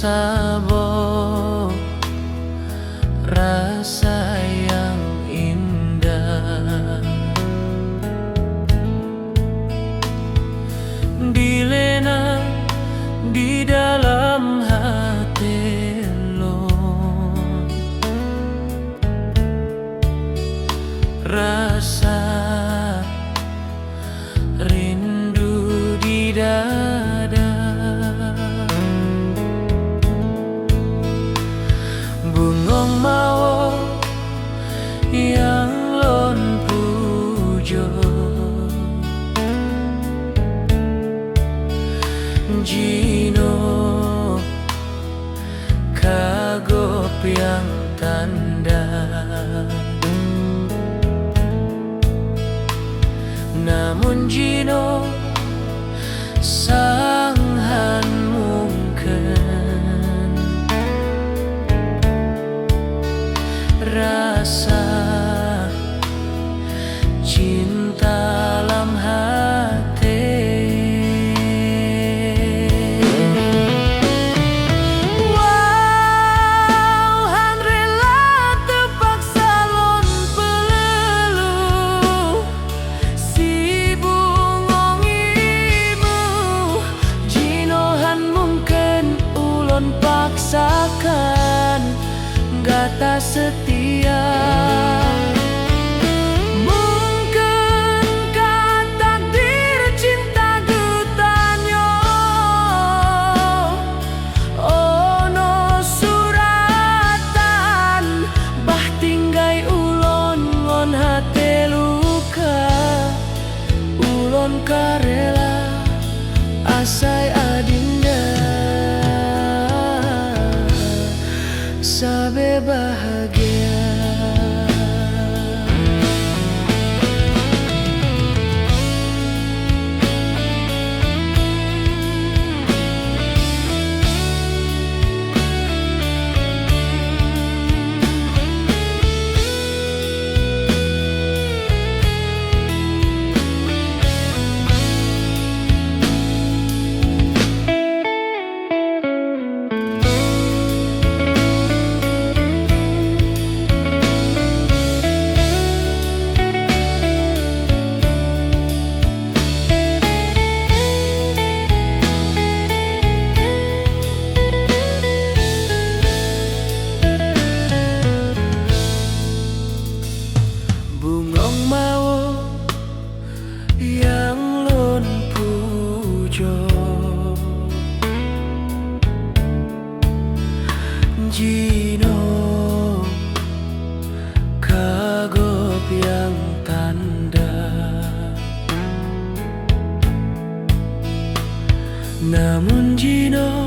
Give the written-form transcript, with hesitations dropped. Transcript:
sabo, rasa yang indah dilena di dalam hati lo, rasa rindu di dada. Bungong mau yang lon pujo, Jino kagop yang tanda. Namun Jino sanghan mungkin rasa cinta dalam hati. Wow, han rela terpaksa lon pelelu si bungong ibu. Jinohan mungkin ulon paksakan gata setia. Karela asai adinda sabe bahagia. Bungong mau yang lon pujo, Jino kagop yang tanda. Namun Jino